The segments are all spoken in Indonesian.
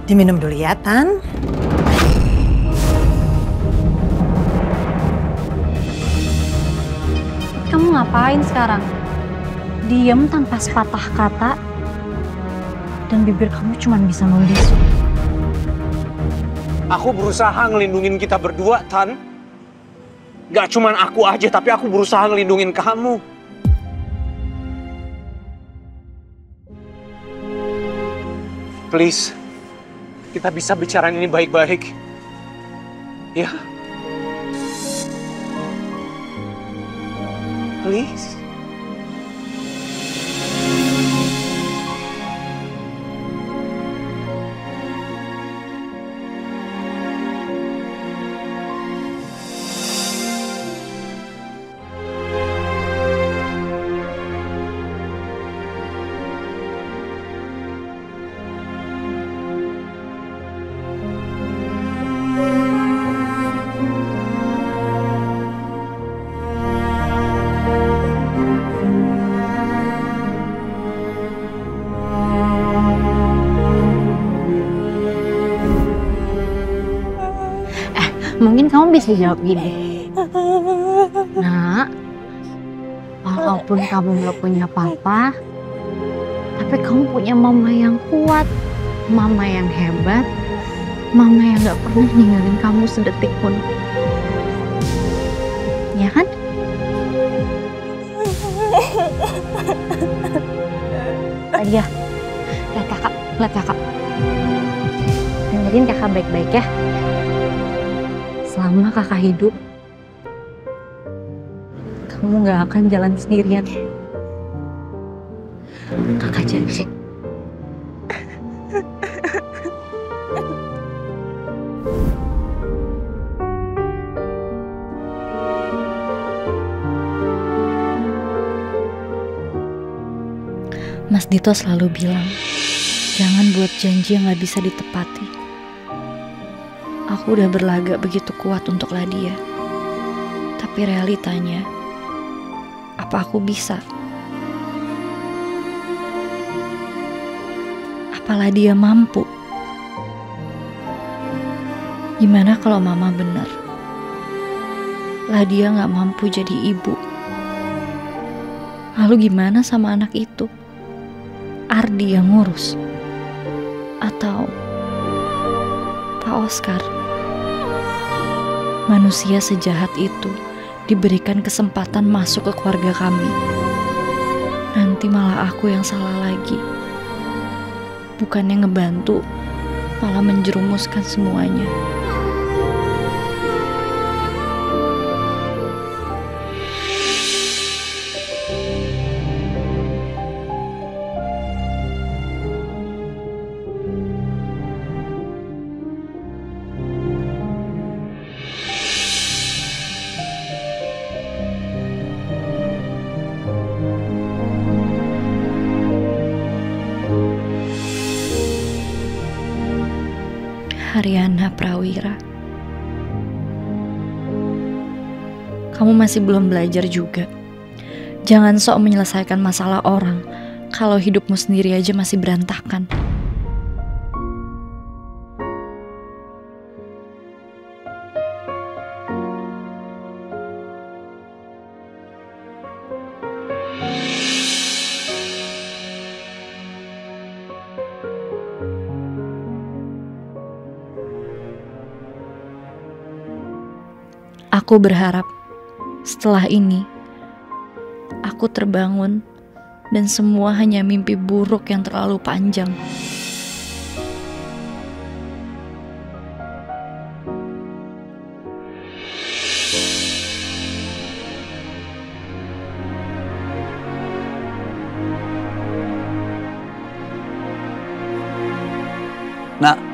Diminum dulu ya, Tan. Kamu ngapain sekarang? Diem tanpa sepatah kata, dan bibir kamu cuma bisa membisu. Aku berusaha ngelindungin kita berdua, Tan. Gak cuman aku aja, tapi aku berusaha ngelindungin kamu. Please, kita bisa bicarain ini baik-baik. Ya? Please. Mungkin kamu bisa jawab gini. Nak, walaupun kamu gak punya papa, tapi kamu punya mama yang kuat, mama yang hebat, mama yang gak pernah ninggalin kamu sedetik pun. Ya kan? Aja, lihat kakak. Dengerin kakak baik-baik ya. Selama kakak hidup, kamu gak akan jalan sendirian. Kakak janji. Mas Dito selalu bilang, jangan buat janji yang gak bisa ditepati. Aku udah berlagak begitu kuat untuk Ladia. Tapi realitanya, apa aku bisa? Apa Ladia mampu? Gimana kalau mama benar? Ladia gak mampu jadi ibu. Lalu gimana sama anak itu? Ardi yang ngurus? Atau Pak Oscar? Manusia sejahat itu diberikan kesempatan masuk ke keluarga kami. Nanti malah aku yang salah lagi. Bukannya ngebantu, malah menjerumuskan semuanya. Haryana Prawira. Kamu masih belum belajar juga. Jangan sok menyelesaikan masalah orang kalau hidupmu sendiri aja masih berantakan. Aku berharap setelah ini aku terbangun dan semua hanya mimpi buruk yang terlalu panjang. Nak.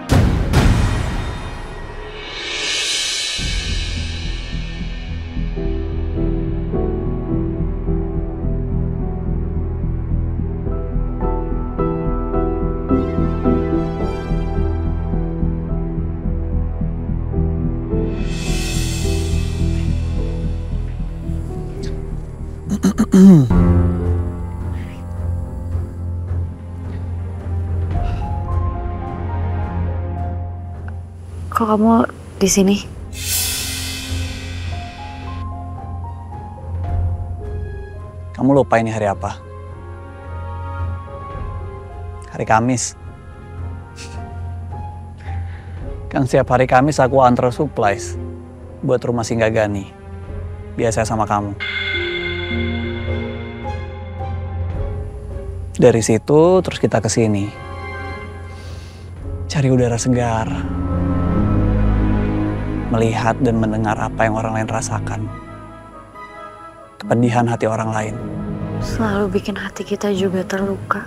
Kok kamu di sini? Kamu lupa ini hari apa? Hari Kamis. Kan setiap hari Kamis aku antar supplies buat rumah Singgah Gani. Biasa sama kamu. Dari situ terus kita ke sini. Cari udara segar. Melihat dan mendengar apa yang orang lain rasakan. Kepedihan hati orang lain. Selalu bikin hati kita juga terluka.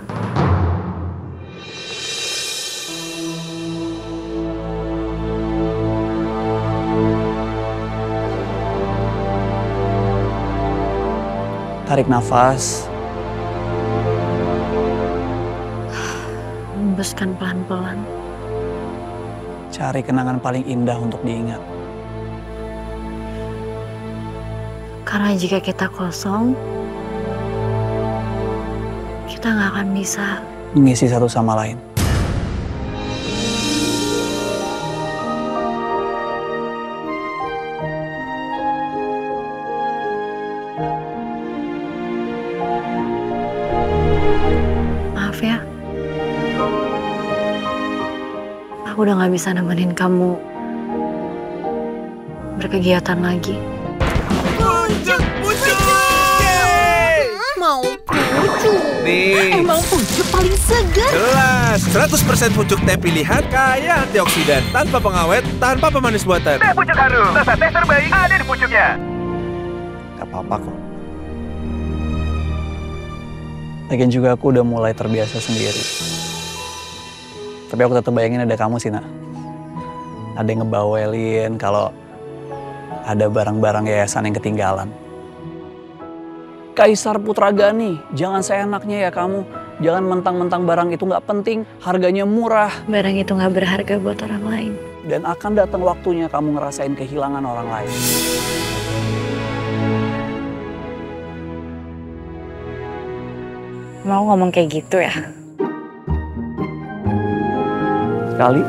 Tarik nafas. Hembuskan pelan-pelan. Cari kenangan paling indah untuk diingat. Karena jika kita kosong, kita nggak akan bisa Mengisi satu sama lain. Maaf ya. Aku udah gak bisa nemenin kamu berkegiatan lagi. Pucuk! Mau pucuk? Nih, Emang pucuk paling segar. jelas 100% pucuk teh pilihan kaya antioksidan, tanpa pengawet, tanpa pemanis buatan. Teh pucuk harum, rasa teh terbaik ada di pucuknya. Gak apa-apa kok. Lagian juga aku udah mulai terbiasa sendiri. Tapi aku tetap bayangin ada kamu sih, Nak. Ada yang ngebawelin kalau ada barang-barang yayasan yang ketinggalan. Kaisar Putra Gani, jangan seenaknya ya kamu. Jangan mentang-mentang barang itu nggak penting, harganya murah. Barang itu gak berharga buat orang lain. Dan akan datang waktunya kamu ngerasain kehilangan orang lain. Mau ngomong kayak gitu ya? Sekali,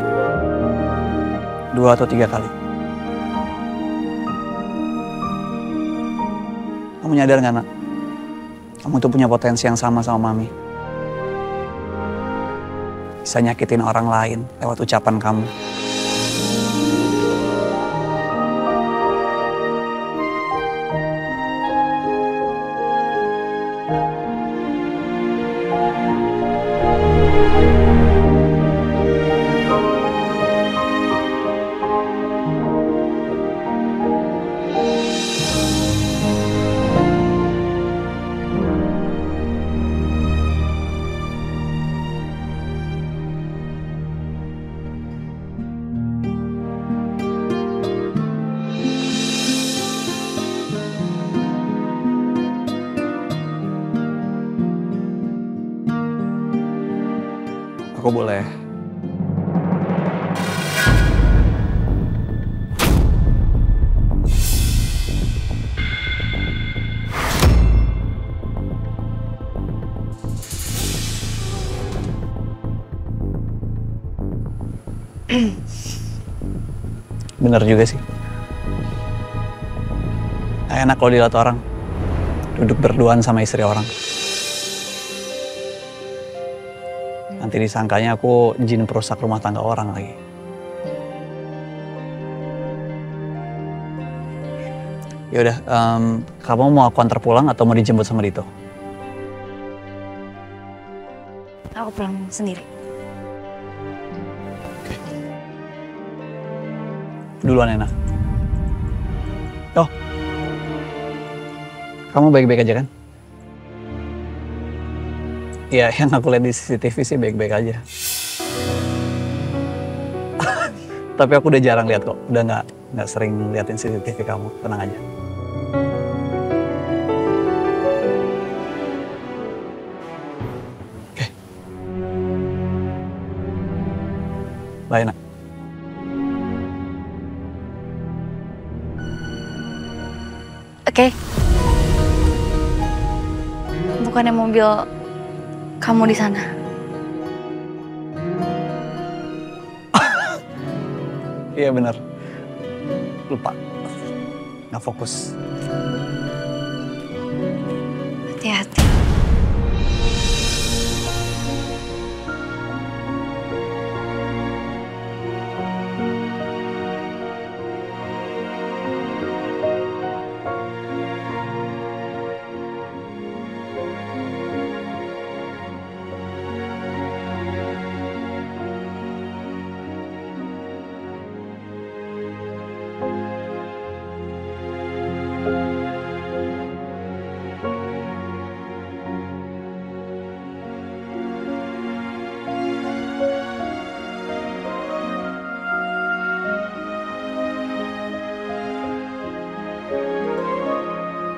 2 atau 3 kali. Kamu nyadar nggak, Nak? Kamu tuh punya potensi yang sama Mami. Bisa nyakitin orang lain lewat ucapan kamu. Aku boleh. Bener juga sih. Gak enak kalau dilihat orang duduk berduaan sama istri orang. Nanti disangkanya aku jin perusak rumah tangga orang lagi. Yaudah, kamu mau aku antar pulang atau mau dijemput sama Dito? Aku pulang sendiri. Duluan enak. Oh, kamu baik-baik aja kan? Iya, yang aku lihat di CCTV sih baik-baik aja. Tapi aku udah jarang lihat kok, udah nggak sering liatin CCTV kamu, tenang aja. Oke. Bye, Nak. Oke. Bukannya mobil kamu di sana? Iya bener. Lupa. Nggak fokus. Hati-hati.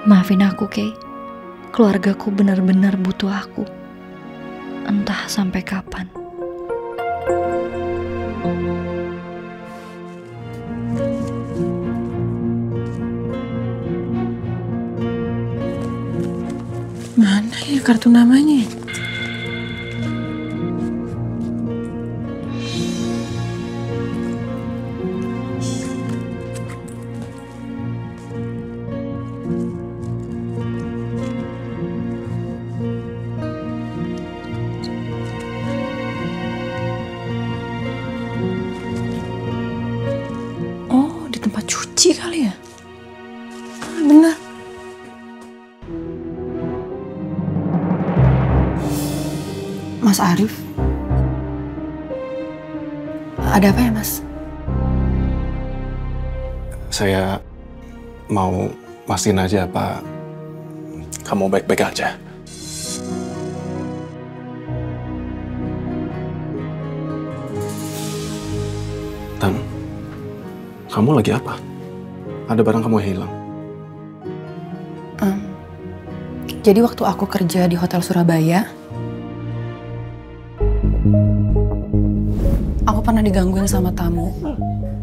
Maafin aku, Kay. Keluargaku benar-benar butuh aku. Entah sampai kapan. Mana ya kartu namanya? Oh, di tempat cuci kali ya? Benar. Mas Arif? Ada apa ya, Mas? Saya mau pastiin aja apa kamu baik-baik aja. Tan, kamu lagi apa? Ada barang kamu yang hilang? Jadi waktu aku kerja di Hotel Surabaya, aku pernah digangguin sama tamu.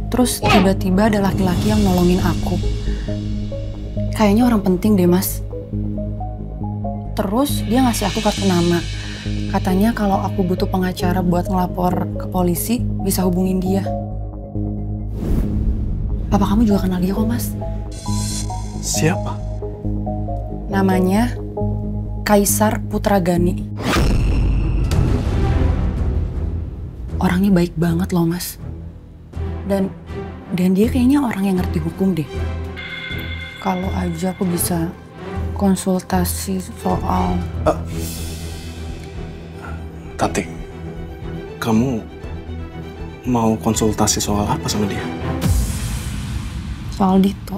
Terus tiba-tiba ada laki-laki yang nolongin aku. Kayaknya orang penting deh, Mas. Terus dia ngasih aku kartu nama. Katanya kalau aku butuh pengacara buat ngelapor ke polisi, bisa hubungin dia. Papa kamu juga kenal dia kok, Mas. Siapa? Namanya Kaisar Putragani. Orangnya baik banget loh, Mas. Dan dia kayaknya orang yang ngerti hukum deh. Kalau aja aku bisa konsultasi soal... Tanti, kamu mau konsultasi soal apa sama dia? Soal Dito.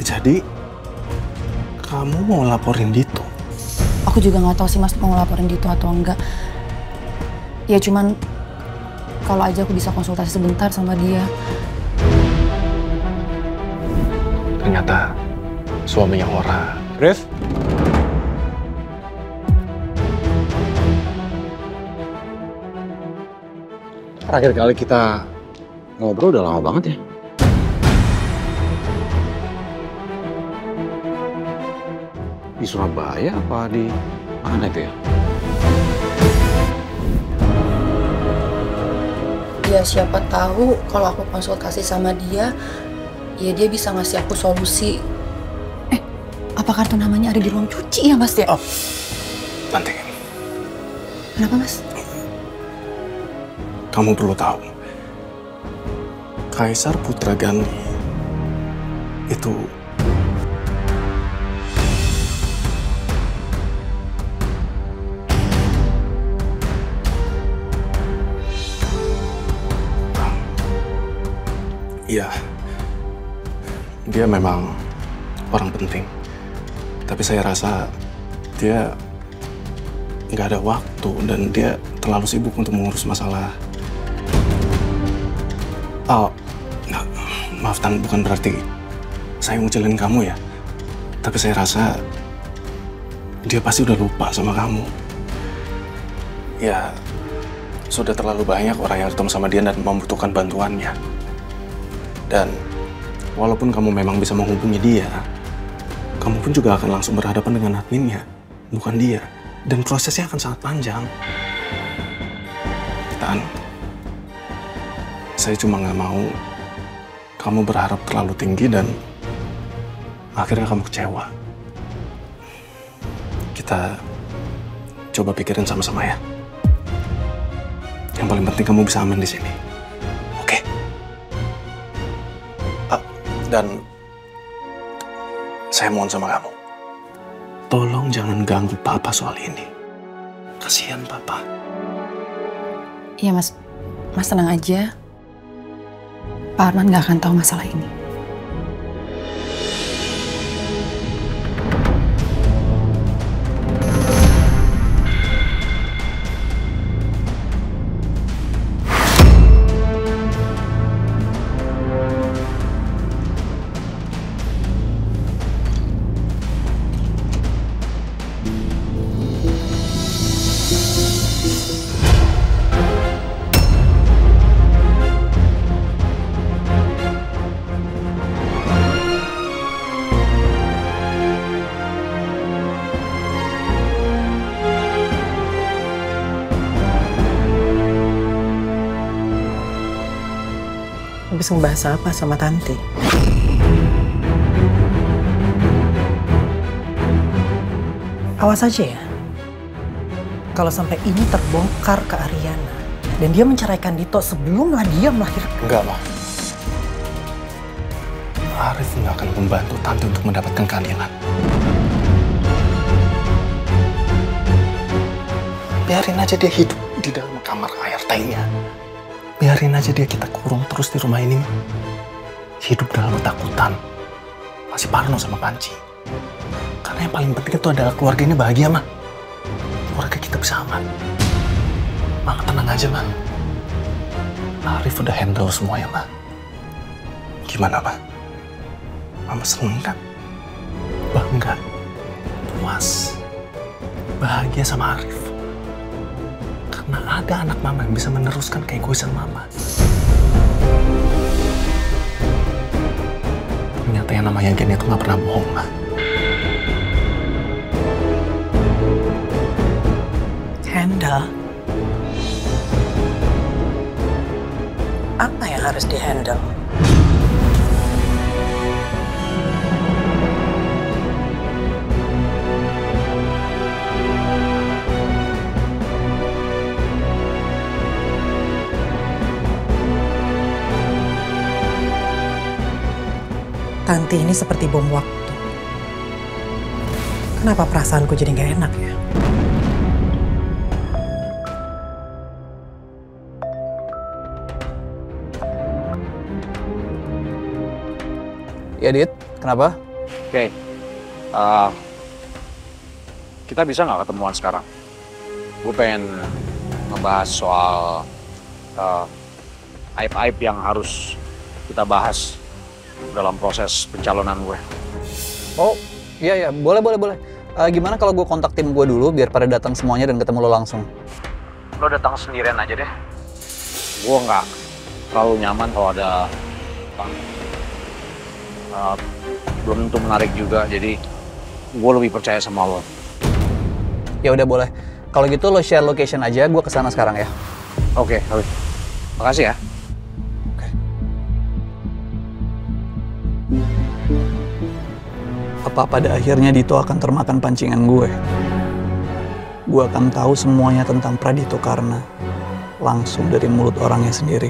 Jadi, kamu mau laporin Dito? Aku juga nggak tahu sih, Mas, mau laporin Dito atau enggak. Ya cuman kalau aja aku bisa konsultasi sebentar sama dia. Ternyata suaminya Ora. Rif? Terakhir kali kita ngobrol udah lama banget ya. Di Surabaya apa di mana itu ya? Ya siapa tahu kalau aku konsultasi sama dia, ya dia bisa ngasih aku solusi. Apa kartu namanya ada di ruang cuci ya, Mas ya? Oh, nanti. Kenapa, Mas? Kamu perlu tahu, Kaisar Putragani itu iya, dia memang orang penting. Tapi saya rasa dia nggak ada waktu dan dia terlalu sibuk untuk mengurus masalah. Oh, maaf Tan, bukan berarti saya ngucilin kamu ya. Tapi saya rasa dia pasti udah lupa sama kamu. Ya, sudah terlalu banyak orang yang ketemu sama dia dan membutuhkan bantuannya. Dan walaupun kamu memang bisa menghubungi dia, kamu pun juga akan langsung berhadapan dengan adminnya, bukan dia. Dan prosesnya akan sangat panjang. Tan, saya cuma nggak mau kamu berharap terlalu tinggi dan akhirnya kamu kecewa. Kita coba pikirin sama-sama ya. Yang paling penting kamu bisa aman di sini. Oke? Dan saya mohon sama kamu, tolong jangan ganggu Papa soal ini. Kasihan Papa. Iya Mas, Mas tenang aja. Pak Arman gak akan tahu masalah ini. Habis ngebahas apa sama Tanti? Awas aja ya. Kalau sampai ini terbongkar ke Ariana dan dia menceraikan Dito sebelumlah dia melahirkan. Enggak, Ma. Arif nggak akan membantu Tante untuk mendapatkan keadilan. Biarin aja dia hidup di dalam kamar ART-nya. Biarin aja dia kita kurung terus di rumah ini. Hidup dalam ketakutan. Masih parno sama Panci. Karena yang paling penting itu adalah keluarga ini bahagia, Ma. Keluarga kita bisa aman. Ma, tenang aja, Ma. Arif udah handle semuanya, Ma. Gimana, Ma? Mama seneng kan? Bangga. Puas. Bahagia sama Arif. Karena ada anak Mama yang bisa meneruskan keegoisan Mama. Ternyata yang namanya Gen itu nggak pernah bohong, Ma. Handle? Apa yang harus di-handle? Tanti ini seperti bom waktu. Kenapa perasaanku jadi gak enak ya? Ya, Dit. Kenapa? Oke. Kita bisa nggak ketemuan sekarang? Gue pengen ngebahas soal aib-aib yang harus kita bahas dalam proses pencalonan gue. Oh, iya, boleh. Gimana kalau gue kontak tim gue dulu biar pada datang semuanya dan ketemu lo langsung? Lo datang sendirian aja deh. Gue nggak terlalu nyaman kalau ada belum tentu menarik juga, jadi gue lebih percaya sama lo. Ya udah boleh. Kalau gitu lo share location aja, gue kesana sekarang ya. Oke. Makasih ya. Apa pada akhirnya Dito akan termakan pancingan gue? Gue akan tahu semuanya tentang Pradito Karna langsung dari mulut orangnya sendiri.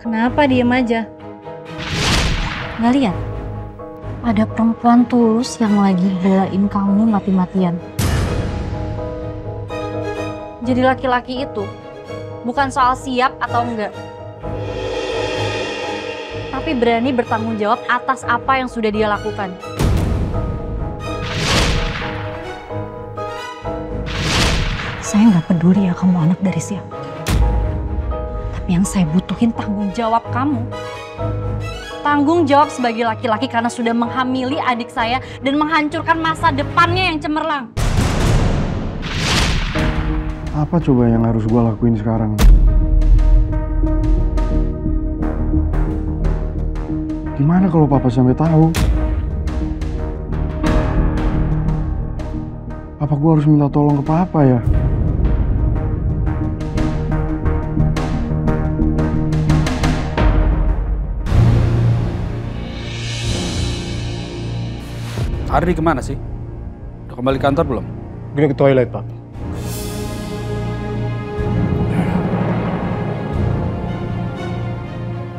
Kenapa diem aja? Nggak lihat? Ada perempuan tulus yang lagi belain kamu mati-matian. Jadi laki-laki itu bukan soal siap atau enggak, tapi berani bertanggung jawab atas apa yang sudah dia lakukan. Saya nggak peduli ya kamu anak dari siapa. Tapi yang saya butuhin tanggung jawab kamu. Tanggung jawab sebagai laki-laki karena sudah menghamili adik saya dan menghancurkan masa depannya yang cemerlang. Apa coba yang harus gue lakuin sekarang? Gimana kalau papa sampai tahu? Apa gue harus minta tolong ke papa ya? Ardi kemana sih? Udah kembali kantor belum? Gue ke toilet, Pak.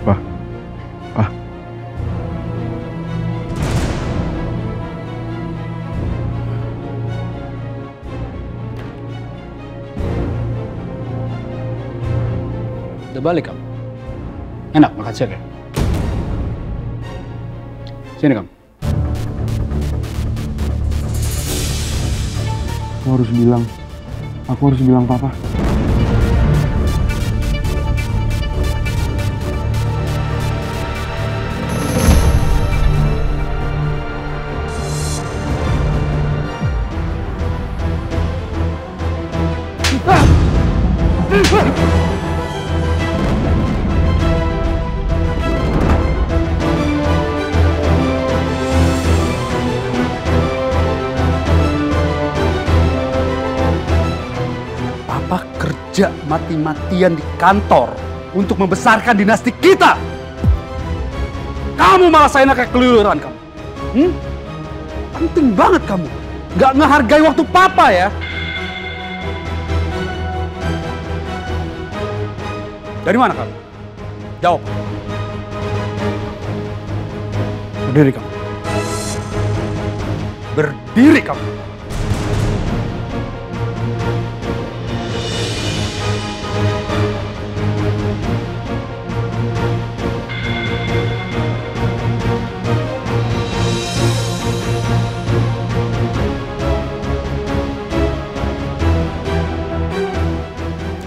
Pak. Pak. Udah balik kamu? Enak makan siang ya? Sini kamu. Aku harus bilang papa. Papa kerja mati-matian di kantor untuk membesarkan dinasti kita. Kamu malah saya kayak keluyuran kamu. Penting banget kamu. Nggak ngehargai waktu papa ya. Dari mana kamu? Jawab. Berdiri kamu. Berdiri kamu.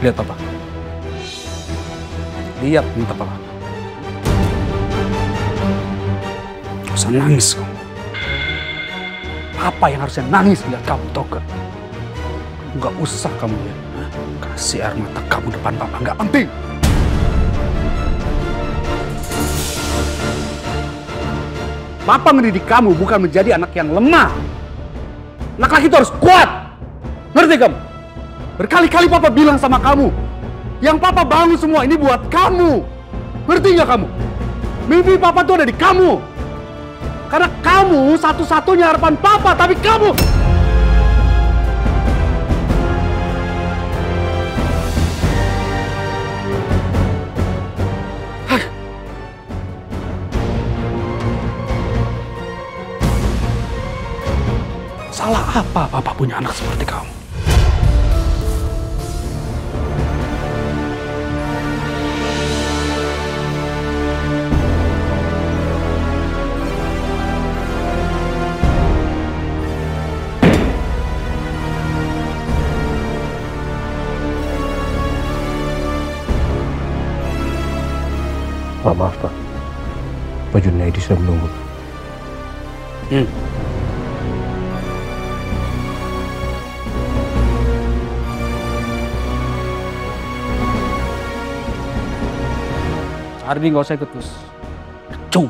Lihat papa. Lihat minta papa. Gak usah nangis kamu. Apa yang harusnya nangis lihat kamu, tau gak? Gak usah kamu lihat. Kasih air mata kamu depan papa, gak penting. Papa mendidik kamu bukan menjadi anak yang lemah. Anak laki itu harus kuat. Ngerti kamu? Berkali-kali papa bilang sama kamu, yang papa bangun semua ini buat kamu. Ngerti nggak kamu? Mimpi papa tuh ada di kamu. Karena kamu satu-satunya harapan papa, tapi kamu... Salah apa papa punya anak seperti kamu? Pak, maaf Pak. Pak Junaidi sudah menunggu. Ardi nggak usah ikut terus. Cung.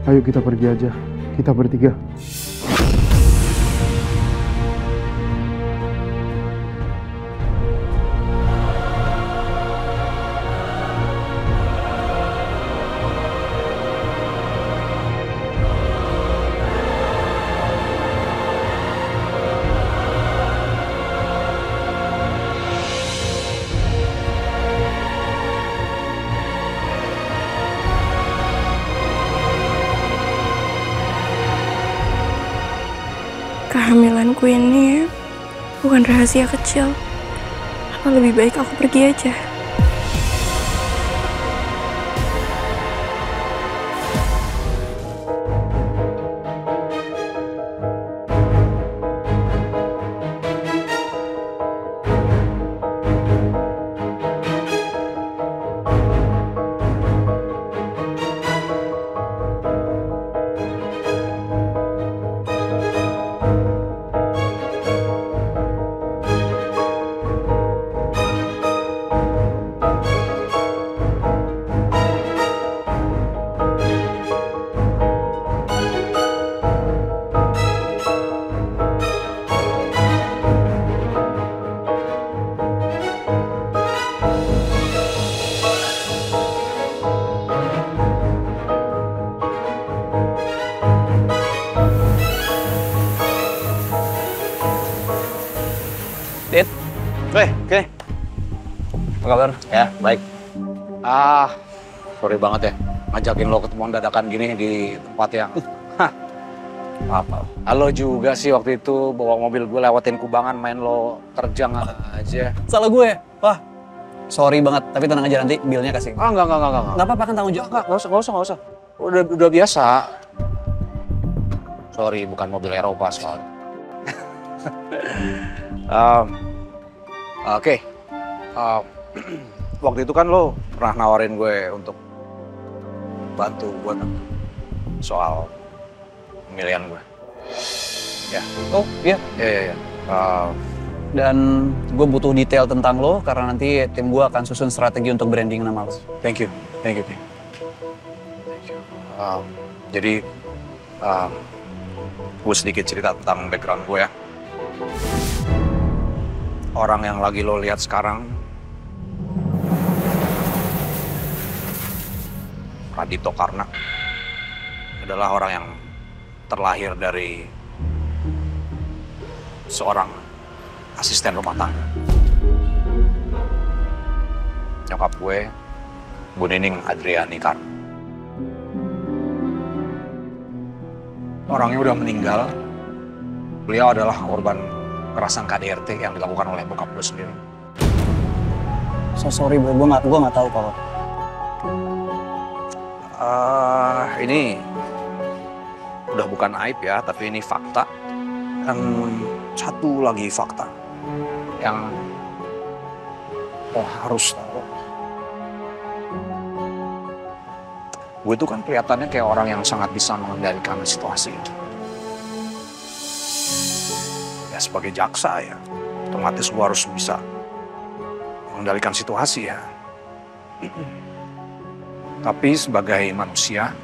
Ayo kita pergi aja. Kita bertiga. Kehamilanku ini bukan rahasia kecil. Apa lebih baik aku pergi aja? Dit. Oke. Apa kabar? Ya, baik. Sorry banget ya. Ngajakin lo ketemuan dadakan gini di tempat yang... Apa? Halo juga sih waktu itu bawa mobil gue lewatin Kubangan main lo terjang aja. Salah gue. Wah, sorry banget. Tapi tenang aja nanti bilnya kasih. Enggak. Enggak apa-apa kan tanggung jawab. Enggak usah. Udah biasa. Sorry, bukan mobil Eropa soalnya. Oke. Waktu itu kan lo pernah nawarin gue untuk bantu gue soal pemilihan gue. Ya. Oh, iya. Iya. Dan gue butuh detail tentang lo karena nanti tim gue akan susun strategi untuk branding nama lo. Thank you. Jadi, gue sedikit cerita tentang background gue ya. Orang yang lagi lo lihat sekarang, Radito Karna, adalah orang yang terlahir dari seorang asisten rumah tangga. Nyokap gue, Bu Nining Adriani Karna. Orangnya udah meninggal. Beliau adalah korban kekerasan KDRT yang dilakukan oleh bokap gue sendiri. So sorry bro, gue nggak tahu kalau. Ini udah bukan aib ya, tapi ini fakta. Dan satu lagi fakta yang harus tahu. Gue itu kan kelihatannya kayak orang yang sangat bisa mengendalikan situasi. Ya sebagai jaksa ya, otomatis gue harus bisa mengendalikan situasi ya. Tapi sebagai manusia,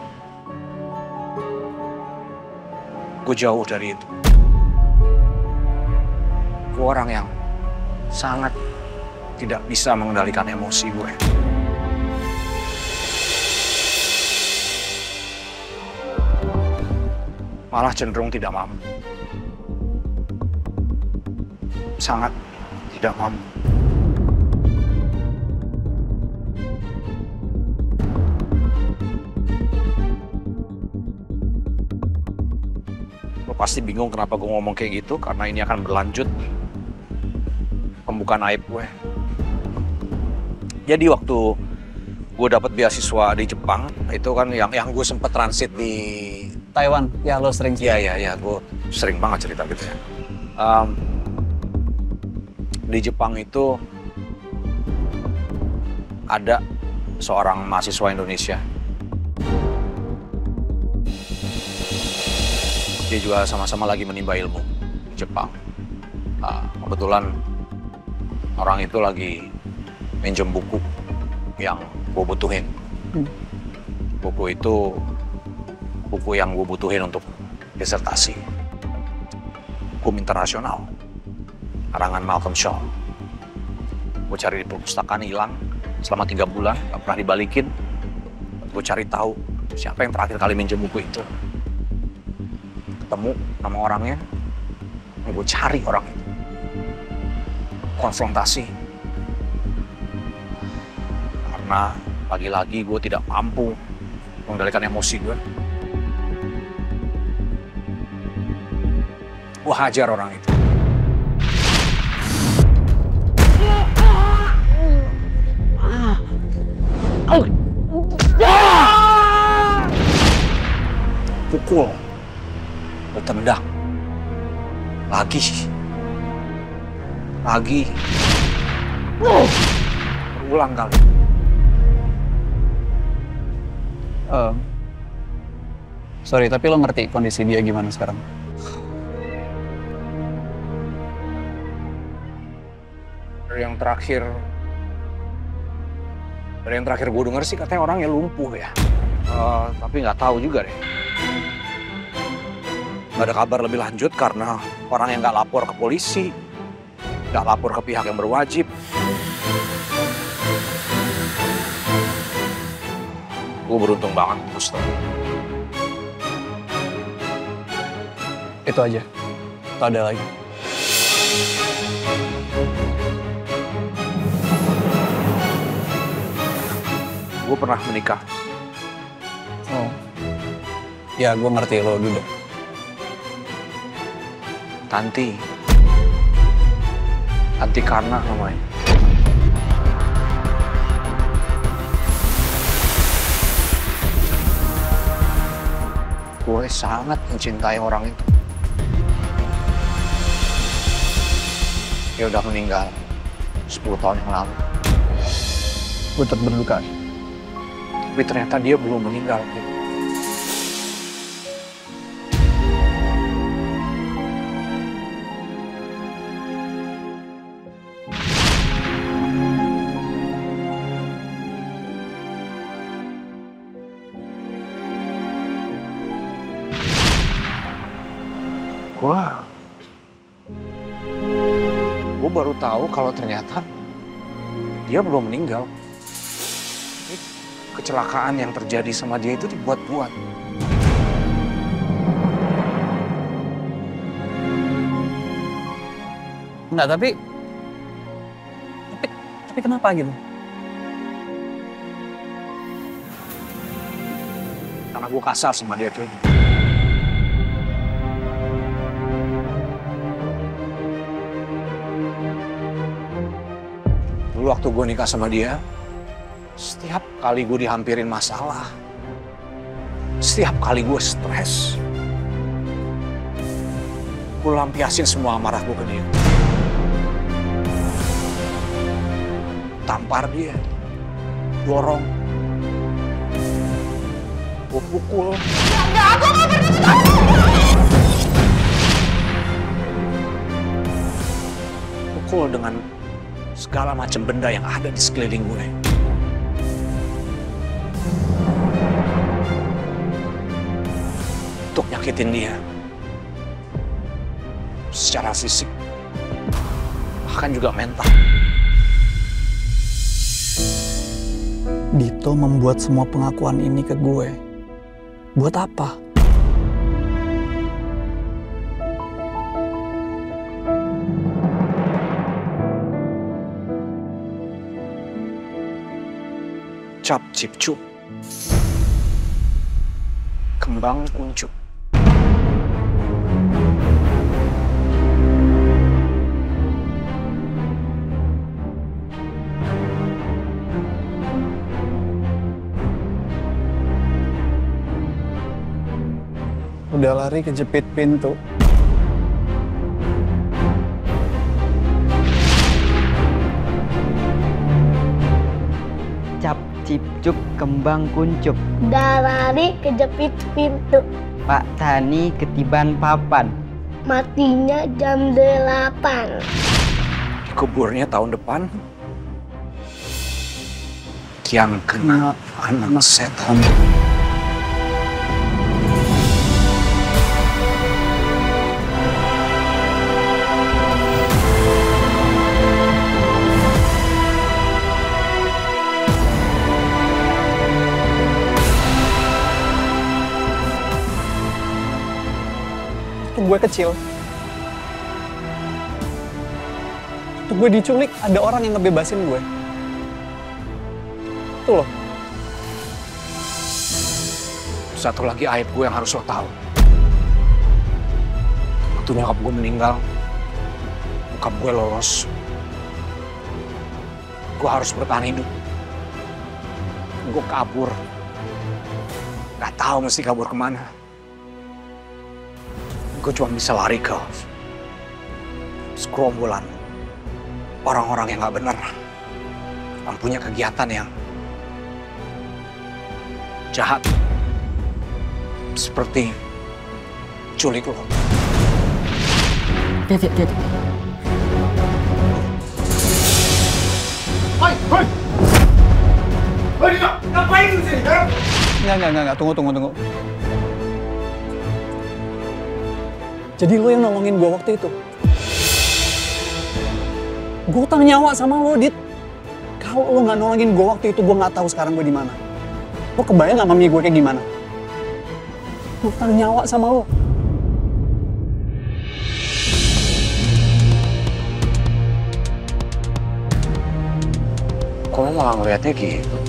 gue jauh dari itu. Gue orang yang sangat tidak bisa mengendalikan emosi gue. Malah cenderung tidak mampu. Sangat tidak mampu. Lo pasti bingung kenapa gue ngomong kayak gitu, karena ini akan berlanjut pembukaan aib gue. Jadi waktu gue dapat beasiswa di Jepang, itu kan yang gue sempet transit di Taiwan, ya lo sering sih. Iya, gue sering banget cerita gitu ya. Di Jepang itu ada seorang mahasiswa Indonesia. Dia juga sama-sama lagi menimba ilmu di Jepang. Kebetulan orang itu lagi minjem buku yang gue butuhin. Buku itu buku yang gue butuhin untuk disertasi. Hukum internasional. Karangan Malcolm Shaw. Gue cari di perpustakaan, hilang selama 3 bulan, gak pernah dibalikin. Gue cari tahu siapa yang terakhir kali minjem buku itu. Ketemu nama orangnya, gue cari orang itu. Konfrontasi. Karena lagi-lagi gue tidak mampu mengendalikan emosi gue. Gue hajar orang itu. Lagi. Berulang kali. Sorry, tapi lo ngerti kondisi dia gimana sekarang? Dari yang terakhir gue denger sih katanya orangnya lumpuh ya. Tapi nggak tahu juga deh. Nggak ada kabar lebih lanjut karena orang yang nggak lapor ke polisi, nggak lapor ke pihak yang berwajib. Gue beruntung banget, Ustaz. Itu aja. Atau ada lagi? Gue pernah menikah. Oh. Ya, gue ngerti lo dulu. Tanti Karna namanya. Gue sangat mencintai orang itu. Dia udah meninggal 10 tahun yang lalu. Gue turut berduka. Tapi ternyata dia belum meninggal. Gue baru tahu kalau ternyata dia belum meninggal. Kecelakaan yang terjadi sama dia itu dibuat-buat. Enggak, tapi kenapa gitu? Karena gue kasar sama dia tuh. Dulu waktu gue nikah sama dia, setiap kali gue dihampirin masalah, setiap kali gue stres, gue lampiasin semua amarah gue ke dia. Tampar dia, dorong, gue pukul. Pukul dengan segala macam benda yang ada di sekeliling gue. Untuk nyakitin dia. Secara fisik. Bahkan juga mental. Dito membuat semua pengakuan ini ke gue. Buat apa? Cap cip cup. Kembang kuncup. Udah lari kejepit pintu. Cap cip cup kembang kuncup. Udah lari kejepit pintu. Pak Tani ketiban papan. Matinya jam 8. Dikuburnya tahun depan. Yang kena anak setan. Gue kecil. Waktu gue diculik, ada orang yang ngebebasin gue. Itu loh. Satu lagi aib gue yang harus lo tahu. Waktu nyokap gue meninggal, bokap gue lolos. Gue harus bertahan hidup. Gue kabur. Gak tahu mesti kabur kemana. Gue cuma bisa lari ke segerombolan orang-orang yang nggak benar, yang punya kegiatan yang jahat, seperti culik lo. Dit. Hoi! Hoi, Dino! Ngapain di sini? Enggak, tunggu. Jadi lo yang nolongin gue waktu itu? Gue utang nyawa sama lo, Dit. Kalau lo nggak nolongin gue waktu itu, gue nggak tahu sekarang gue di mana. Lo kebayang nggak mami gue kayak gimana? Gue utang nyawa sama lo. Kok lo malah ngeliatnya gitu?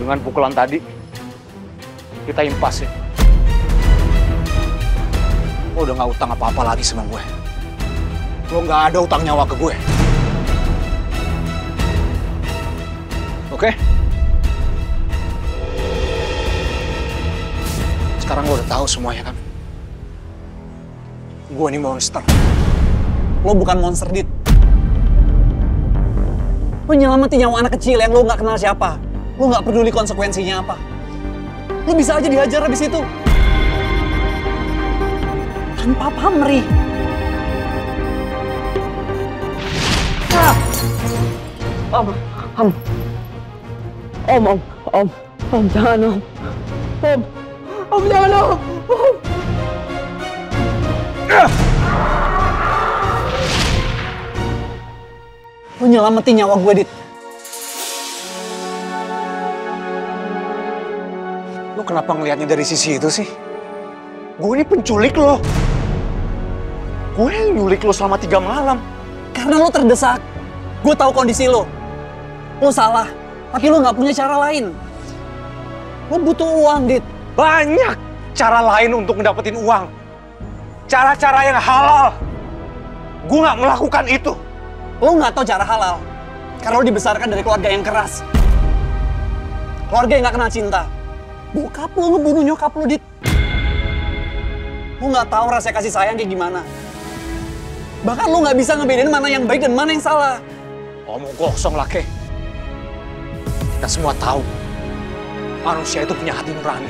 Dengan pukulan tadi, kita impas ya. Lo udah gak utang apa-apa lagi sama gue. Lo gak ada utang nyawa ke gue. Oke? Sekarang lo udah tahu semuanya kan? Gue ini monster. Lo bukan monster, Dit. Lo nyelamatin nyawa anak kecil yang lo gak kenal siapa. Lo gak peduli konsekuensinya apa. Lo bisa aja dihajar habis itu. Tanpa pamrih. Om, jangan Om. Om, jangan Om. Lo nyelamatin nyawa gue, Dit. Lo kenapa ngelihatnya dari sisi itu sih? Gue ini penculik lo. Gue yang nyulik lo selama 3 malam. Karena lo terdesak. Gue tahu kondisi lo. Lo salah, tapi lo nggak punya cara lain. Lo butuh uang, Dit. Banyak cara lain untuk ngedapetin uang. Cara-cara yang halal. Gue nggak melakukan itu. Lo nggak tahu cara halal. Karena lo dibesarkan dari keluarga yang keras. Keluarga yang nggak kenal cinta. Bokap lo ngebunuh nyokap lo, Dit. Lo nggak tahu rasa kasih sayang kayak gimana. Bahkan lo nggak bisa ngebedain mana yang baik dan mana yang salah. Omong kosong lah, Ke. Kita semua tahu manusia itu punya hati nurani.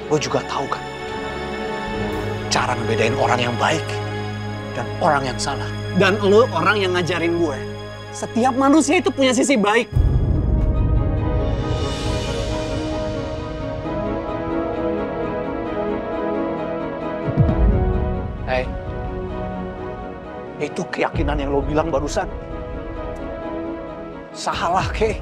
Lo juga tahu kan cara ngebedain orang yang baik dan orang yang salah. Dan lo orang yang ngajarin gue. Setiap manusia itu punya sisi baik. Hei, itu keyakinan yang lo bilang barusan. Salah, Ke.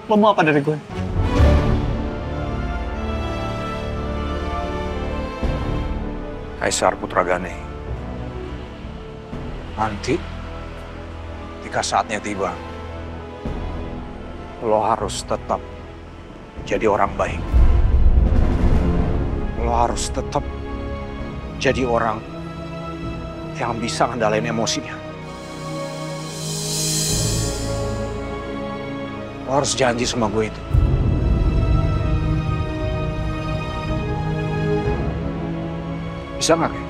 Lo mau apa dari gue? Kaisar Putragane. Nanti, ketika saatnya tiba, lo harus tetap jadi orang baik. Lo harus tetap jadi orang yang bisa ngendalain emosinya. Lo harus janji sama gue itu. Bisa nggak, Ke?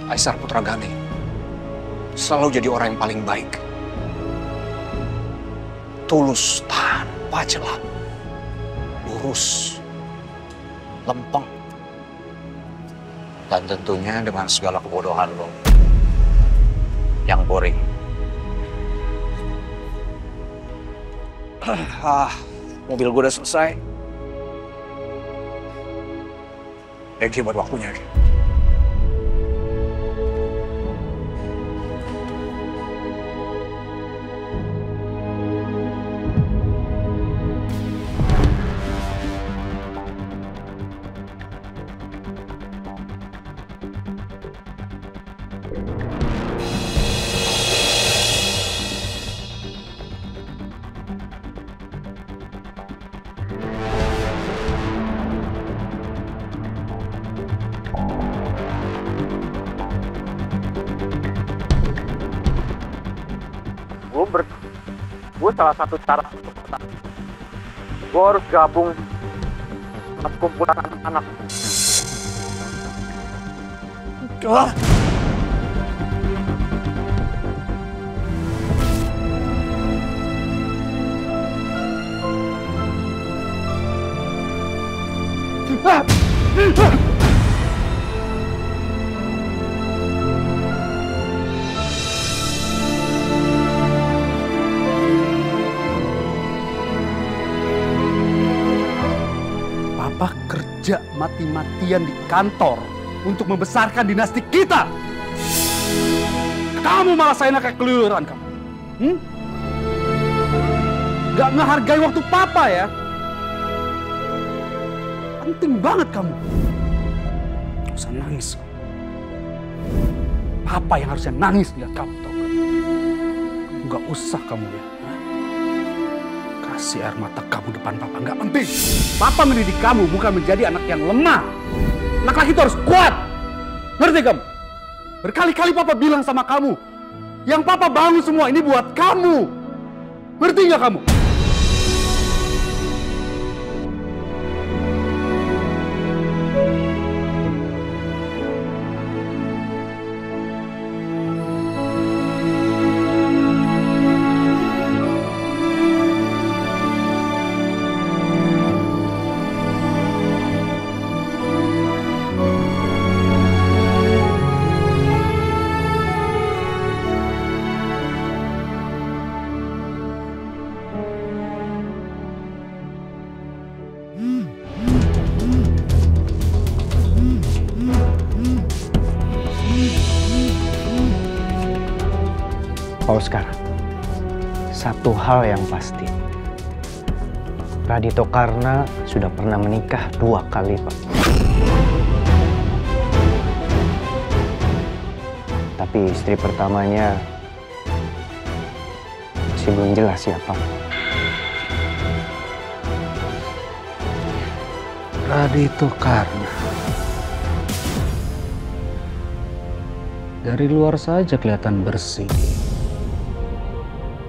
Kaisar Putragane selalu jadi orang yang paling baik. Tulus tanpa celah. Lurus. Lempeng. Dan tentunya dengan segala kebodohan lo. Yang boring. Mobil gue udah selesai. Thank you buat waktunya. Gue salah satu cara gue harus gabung sama kumpulan anak-anak. Papa kerja mati-matian di kantor untuk membesarkan dinasti kita. Kamu malah saya kayak keluyuran kamu. Gak ngehargai waktu Papa ya. Penting banget kamu. Gak usah nangis. Papa yang harusnya nangis lihat kamu, tau gak? Gak usah kamu ya. Kasih air mata kamu depan Papa, nggak penting. Papa mendidik kamu bukan menjadi anak yang lemah. Anak laki itu harus kuat. Ngerti kamu? Berkali-kali Papa bilang sama kamu, yang Papa bangun semua ini buat kamu. Ngerti nggak kamu? Oh sekarang, satu hal yang pasti, Radito Karna sudah pernah menikah 2 kali, Pak. Tapi istri pertamanya masih belum jelas siapa. Radito Karna. Dari luar saja kelihatan bersih.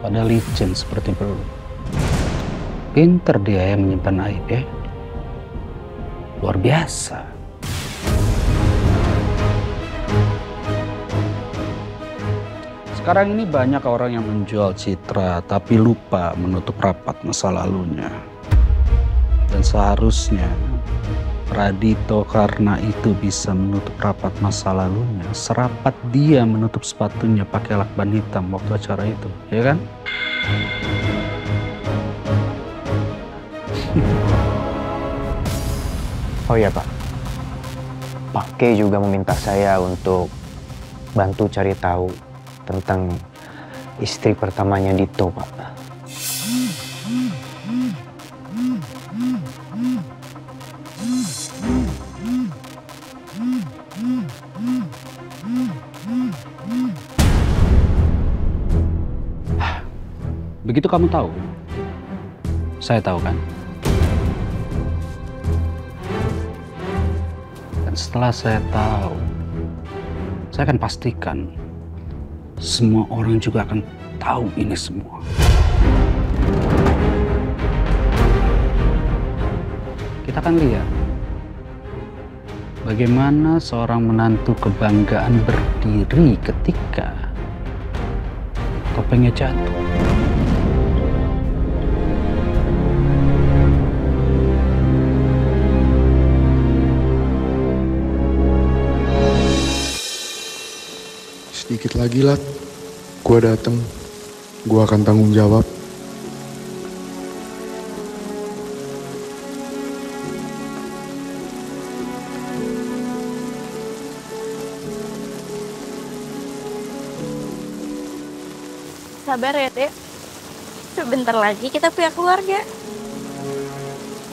Pada licin seperti perlu. Pinter dia yang menyimpan aib ya. Luar biasa. Sekarang ini banyak orang yang menjual citra tapi lupa menutup rapat masa lalunya. Dan seharusnya Radito Karna itu bisa menutup rapat masa lalunya serapat dia menutup sepatunya pakai lakban hitam waktu acara itu, ya kan? Oh iya Pak, Pak K juga meminta saya untuk bantu cari tahu tentang istri pertamanya Dito, Pak. Begitu kamu tahu, saya tahu kan? Dan setelah saya tahu, saya akan pastikan semua orang juga akan tahu ini semua. Kita akan lihat bagaimana seorang menantu kebanggaan berdiri ketika topengnya jatuh. Sedikit lagi, Lat. Gua dateng. Gua akan tanggung jawab. Sabar ya, Dek. Sebentar lagi kita punya keluarga.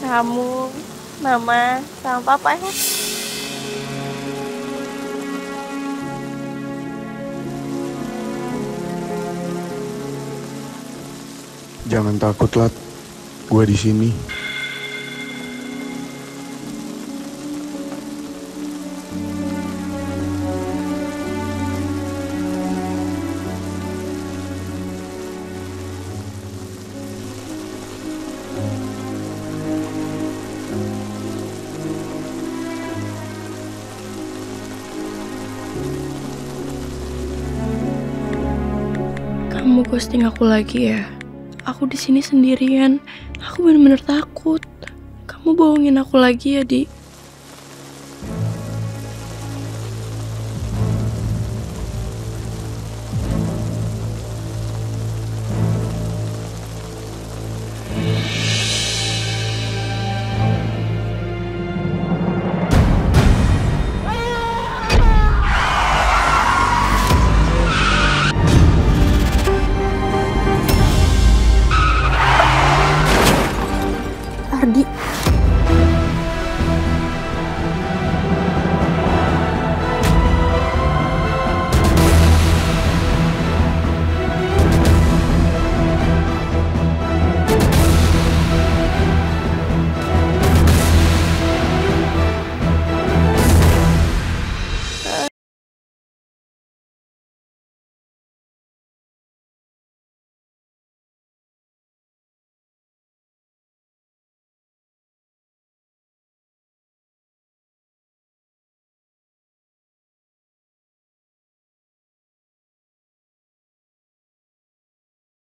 Kamu, Mama, sama Papa ya. Jangan takut, Lat. Gue di sini. ghosting aku lagi ya? Aku di sini sendirian. Aku bener-bener takut. Kamu bohongin aku lagi ya, Di? Ardi,